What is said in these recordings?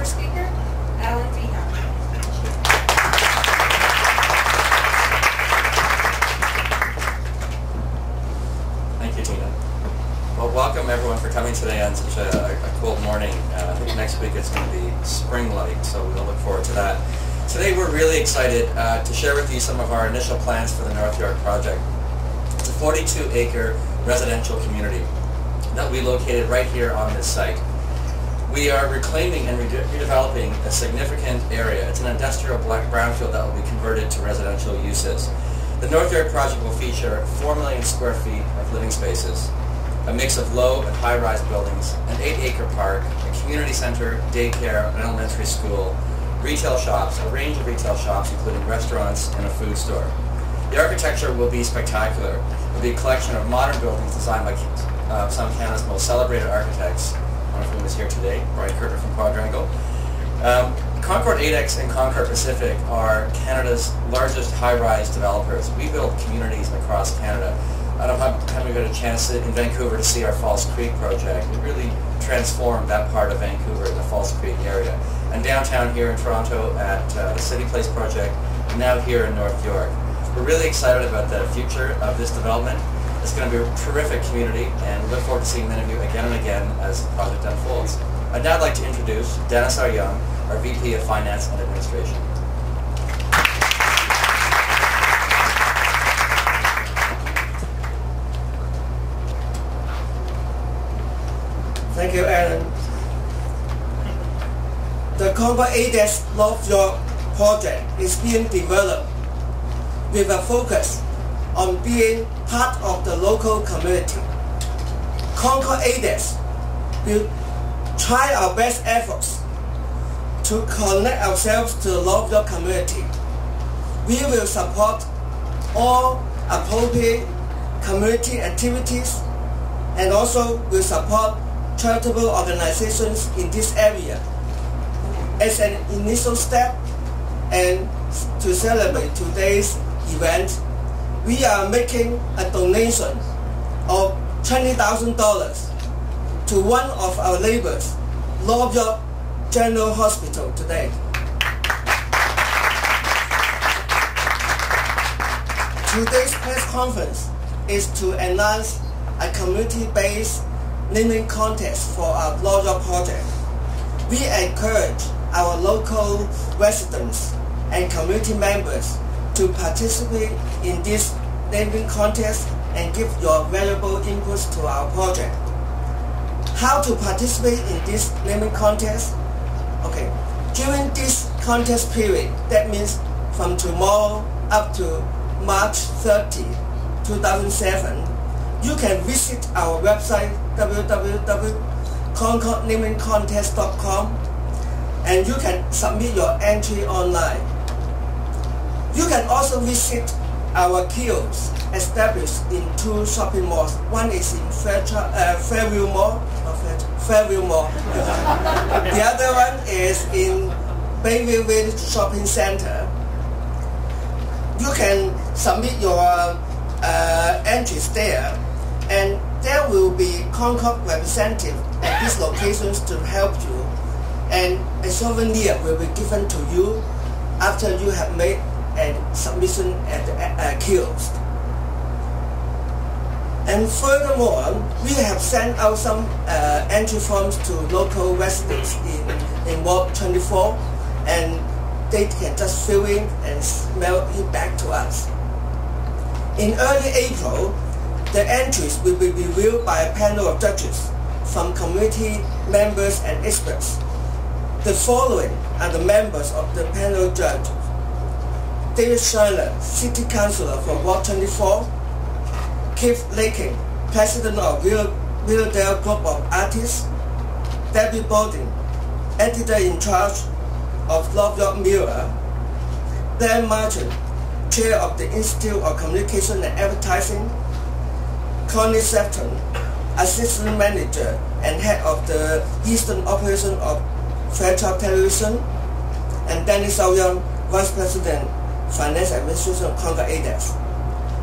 first speaker, Alan Vina. Thank you, Tina. Well, welcome everyone for coming today on such a cold morning. I think next week it's going to be spring-like, so we'll look forward to that. Today we're really excited to share with you some of our initial plans for the North York project. It's a 42-acre residential community that we located right here on this site. We are reclaiming and redeveloping a significant area. It's an industrial brownfield that will be converted to residential uses. The North York project will feature 4 million square feet of living spaces, a mix of low and high-rise buildings, an 8-acre park, a community center, daycare, an elementary school, retail shops, a range of retail shops including restaurants and a food store. The architecture will be spectacular. It will be a collection of modern buildings designed by some of Canada's most celebrated architects, one of whom is here today, Brian Kirtner from Quadrangle. Concord 8X and Concord Pacific are Canada's largest high-rise developers. We build communities across Canada. I don't know how we got a chance in Vancouver to see our Falls Creek project. We really transformed that part of Vancouver in the Falls Creek area. And downtown here in Toronto at the City Place project, and now here in North York. We're really excited about the future of this development. It's going to be a terrific community, and we look forward to seeing many of you again and again as the project unfolds. I'd now like to introduce Dennis R. Young, our VP of Finance and Administration. Thank you, Alan. The Concord 8X North York project is being developed with a focus on being part of the local community. Concord 8X will try our best efforts to connect ourselves to the North York community. We will support all appropriate community activities and also will support charitable organizations in this area. As an initial step and to celebrate today's event, we are making a donation of $20,000 to one of our neighbors, North York General Hospital today. Today's press conference is to announce a community-based naming contest for our North York project. We encourage our local residents and community members to participate in this naming contest and give your valuable inputs to our project. How to participate in this naming contest? Okay, during this contest period, that means from tomorrow up to March 30, 2007, you can visit our website www.concordnamingcontest.com and you can submit your entry online. You can also visit our kiosks established in 2 shopping malls. One is in Fairview Mall. The other one is in Bayview Village Shopping Center. You can submit your entries there, and there will be Concord representatives at these locations to help you, and a souvenir will be given to you after you have made a submission at the kiosk. And furthermore, we have sent out some entry forms to local residents in Ward 24, and they can just fill in and mail it back to us. In early April, the entries will be reviewed by a panel of judges from community members and experts. The following are the members of the panel judges: David Schuyler, City Councillor for Ward 24, Keith Laking, President of Willowdale Group of Artists, Debbie Balding, Editor-in-Charge of North York Mirror, Dan Martin, Chair of the Institute of Communication and Advertising, Connie Sefton, Assistant Manager and Head of the Eastern Operation of Fairchild Television, and Dennis R. Young, Vice President, Finance Administration of Concord 8X.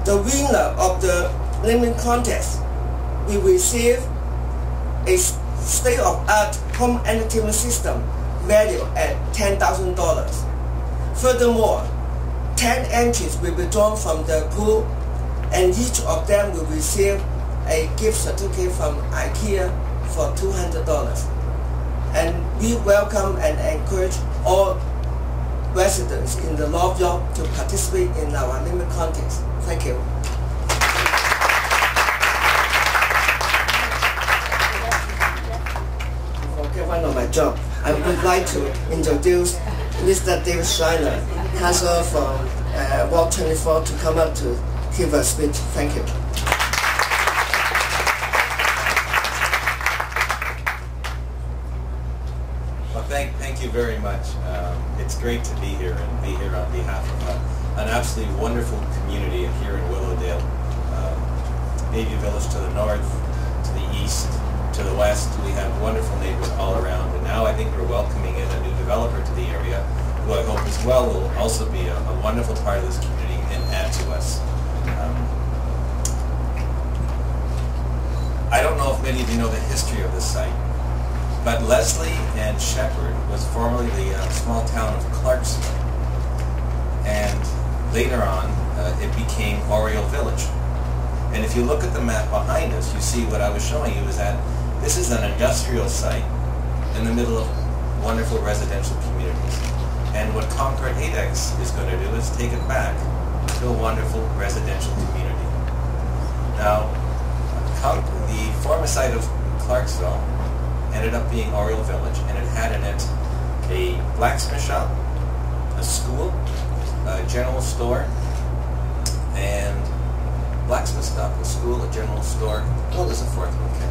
The winner of the naming contest will receive a state-of-art home entertainment system valued at $10,000. Furthermore, 10 entries will be drawn from the pool, and each of them will receive a gift certificate from IKEA for $200. And we welcome and encourage all residents in the North York to participate in our limit contest. Thank you. Okay, one of my job. I would like to introduce Mr. David Schreiner, councillor from Ward 24, to come up to give a speech. Thank you. Well, thank you very much. It's great to be here and be here on behalf of an absolutely wonderful community here in Willowdale. Navy Village to the north, to the east, to the west. We have wonderful neighbors all around, and now I think we're welcoming in a new developer to the area, who I hope as well will also be a wonderful part of this community and add to us. I don't know if many of you know the history of this site, but Leslie and Shepherd was formerly the small town of Clarksville, and later on it became Oriole Village. And if you look at the map behind us, you see what I was showing you is that this is an industrial site in the middle of wonderful residential communities. And what Concord ADEX is going to do is take it back to a wonderful residential community. Now, the former site of Clarksville ended up being Oriole Village, and it had in it a blacksmith shop, a school, a general store, and blacksmith shop, a school, a general store. Oh, there's a fourth one, okay.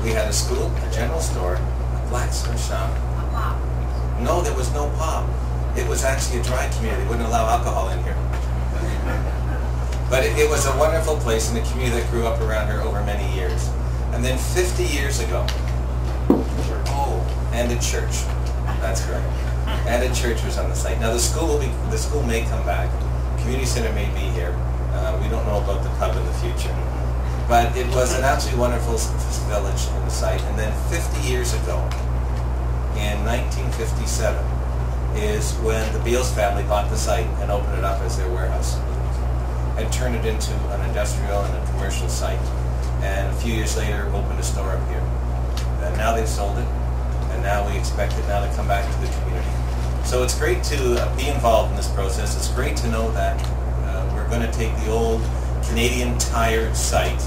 We had a school, a general store, a blacksmith shop. No, there was no pub. It was actually a dry community. They wouldn't allow alcohol in here. But it was a wonderful place, and a community that grew up around here over many years. And then 50 years ago, and a church. That's correct. And a church was on the site. Now the school may come back. Community center may be here. We don't know about the pub in the future. But it was an absolutely wonderful village on the site. And then 50 years ago, in 1957, is when the Beals family bought the site and opened it up as their warehouse, and turned it into an industrial and a commercial site. And a few years later, opened a store up here. And now they've sold it, and now we expect it now to come back to the community. So it's great to be involved in this process. It's great to know that we're going to take the old Canadian Tire site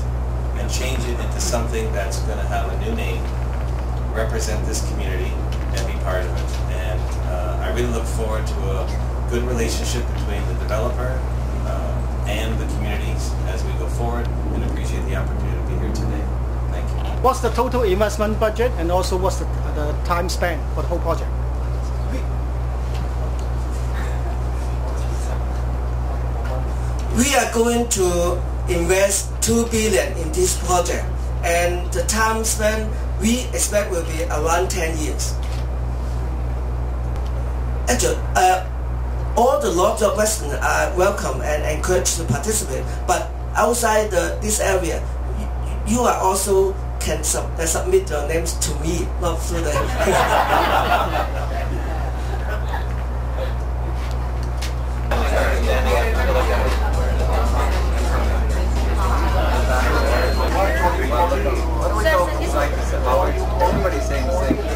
and change it into something that's going to have a new name, represent this community, and be part of it. And I really look forward to a good relationship between the developer and the communities as we go forward, and appreciate the opportunity to be here today. Thank you. What's the total investment budget, and also what's the time span for the whole project? We are going to invest $2 billion in this project, and the time span we expect will be around 10 years. Actually, all the North York residents are welcome and encouraged to participate, but outside this area, you are also can submit your names to me, not through the... Everybody's saying the same thing.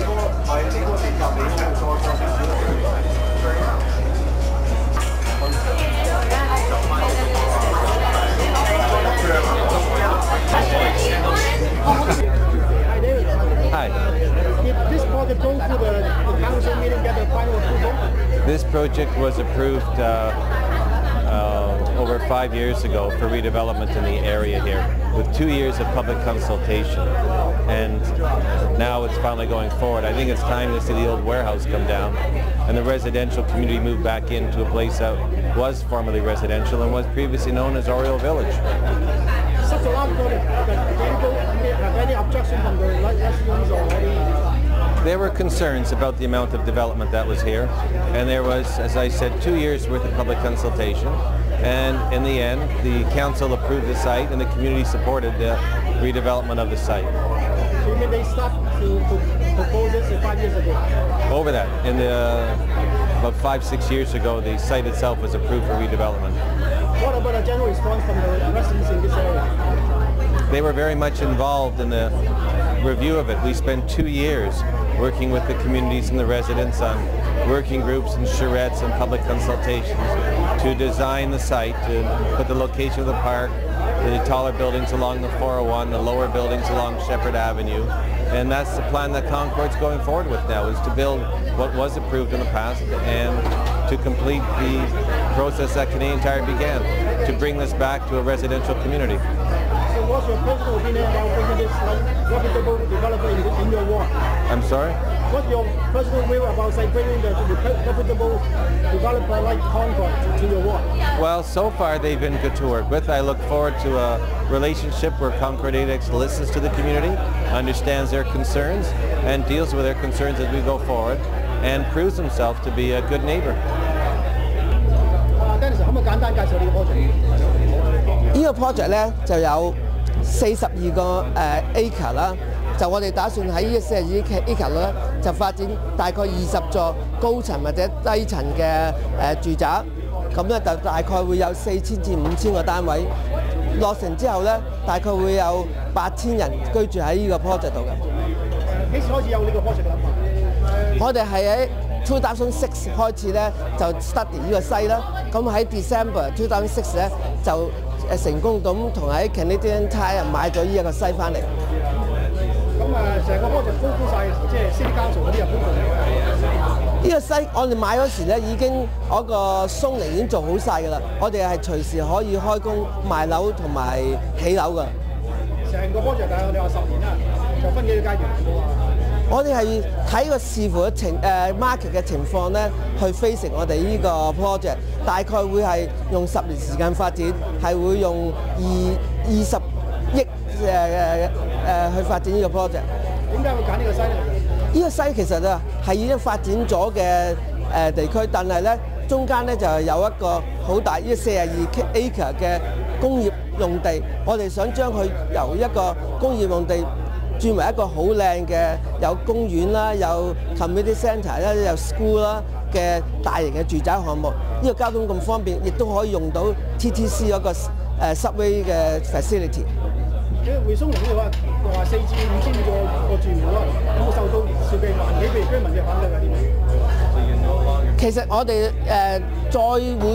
Hi. Did this project go to the council meeting, get the final approval? This project was approved over 5 years ago for redevelopment in the area here, with 2 years of public consultation, and now it's finally going forward. I think it's time to see the old warehouse come down and the residential community move back into a place that was formerly residential and was previously known as Oriole Village. Such a large project, have any objection from the residents already? There were concerns about the amount of development that was here, and there was, as I said, 2 years worth of public consultation, and in the end the council approved the site and the community supported the redevelopment of the site. So you mean they start to propose this 5 years ago? Over that, in about 5-6 years ago, the site itself was approved for redevelopment. What about the general response from the residents in this area? They were very much involved in the review of it. We spent 2 years working with the communities and the residents on working groups and charrettes and public consultations to design the site, to put the location of the park, the taller buildings along the 401, the lower buildings along Shepherd Avenue. And that's the plan that Concord's going forward with now, is to build what was approved in the past and to complete the process that Canadian Tire began, to bring this back to a residential community. So what's your personal opinion about bringing this reputable developer in your ward? I'm sorry? What's your personal view about, say, bringing the reputable developer like Concord to your ward? Well, so far they've been good to work with. I look forward to a relationship where Concord ADEX listens to the community, understands their concerns, and deals with their concerns as we go forward, and proves himself to be a good neighbor. Dennis，可唔可以簡單介紹呢個 project？ 呢個 project 咧就有42個acre 啦，就我哋打算喺呢個42 acre 咧就發展大概20座高層或者低層嘅住宅，咁咧就大概會有4000至5000個單位。落成之後咧，大概會有8000人居住喺呢個 project 度嘅。幾時開始有呢個 project 嘅諗法？我哋係喺2006開始咧就 study 呢個西啦，咁喺 December 2006咧就成功咁同喺 Canadian Tire 買咗呢一個西翻嚟。咁成個 project 高估晒，即係 City Council 嗰啲入高估。呢個西我哋買嗰時咧已經嗰個松寧已經做好晒㗎啦，我哋係隨時可以開工賣樓同埋起樓㗎。成個 project 大概你話10年啦，就分幾個階段。我哋係睇個視乎market 嘅情況咧，去飛成我哋呢個 project， 大概會係用10年時間發展，係會用20億去發展呢個 project。點解會揀呢個西咧？呢個西其實啊係已經發展咗嘅地區，但係咧中間咧就有一個好大呢42 acre 嘅工業用地，我哋想將佢由一個工業用地轉為一個好靚嘅有公園啦、有 community centre 啦、有 school 啦嘅大型嘅住宅項目。呢個交通咁方便，亦都可以用到 TTC 嗰個subway 嘅 facility。匯豐嚟呢度話4至5000個住戶啦，有冇受到涉及環境譬如居民嘅反對啊啲咩？其實我哋再會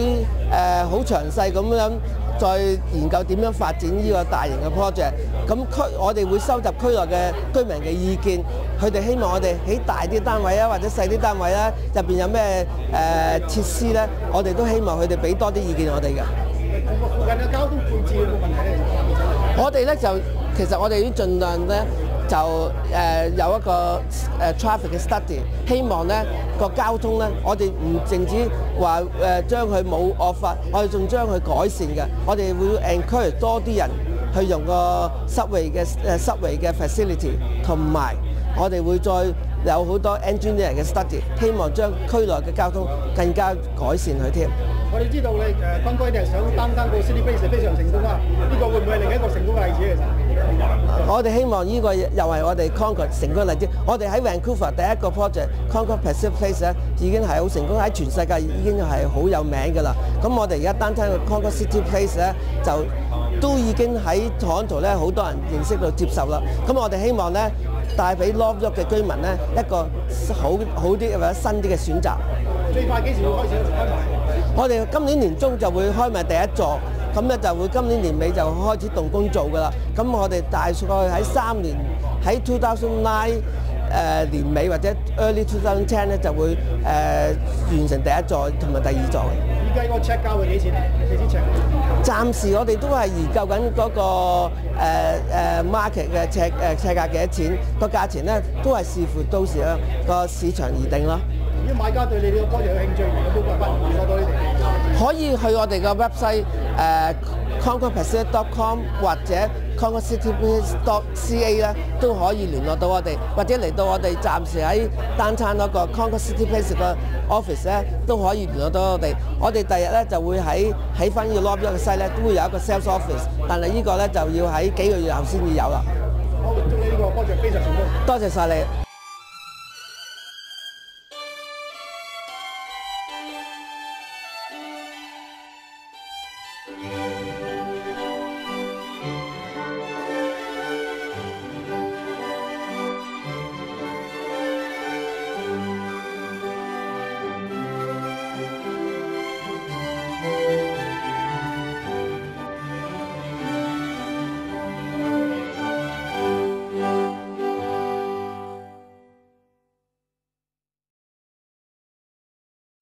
好詳細咁樣再研究點樣發展呢個大型嘅 project。咁我哋會收集區內嘅居民嘅意見，佢哋希望我哋起大啲單位啊，或者細啲單位啦，入邊有咩設施咧，我哋都希望佢哋俾多啲意見我哋嘅。附近嘅交通配置有冇問題咧？我哋咧就其實我哋已經盡量咧就有一個traffic 嘅 study， 希望咧個交通咧，我哋唔淨止話將佢冇惡化，我哋仲將佢改善嘅。我哋會 encourage 多啲人去用個subway嘅 facility， 同埋我哋會再有好多 engineer 嘅 study， 希望將區內嘅交通更加改善佢添。我哋知道你Concord係想擔當個 City Base 非常成功啊！呢個會唔會係另一個成功嘅例子其實？我哋希望呢個又係我哋 Concord 成功嘅例子。我哋喺 Vancouver 第一個 project Concord Pacific Place 咧已經係好成功，喺全世界已經係好有名㗎啦。咁我哋而家單單個 Concord City Place 咧就都已經喺 Toronto 咧好多人認識到接受啦。咁我哋希望咧帶俾 North York 嘅居民咧一個好啲或者新啲嘅選擇。最快幾時會開始開埋？我哋今年年中就會開埋第一座，咁咧就會今年年尾就開始動工做㗎啦。咁我哋大概喺3年喺2009年尾或者 early 2010咧就會完成第一座同埋第二座。依家個尺價會幾錢啊？幾錢尺？暫時我哋都係研究緊嗰個market 嘅尺價幾多錢，個價錢咧都係視乎到時個市場而定咯。如果買家對你呢個 project 有興趣，有冇辦法聯絡到你哋？可以去我哋嘅 website concordpacific.com 或者 concordcityplace.ca 咧，都可以聯絡到我哋，或者嚟到我哋暫時喺單餐嗰個 Concord City Place 嘅 office 咧，都可以聯絡到我哋。我哋第日咧就會喺翻呢個 lobby 嘅西咧，都會有一個 sales office， 但係呢個咧就要喺幾個月後先至有啦。好，祝你呢個 project 非常成功。多謝晒你。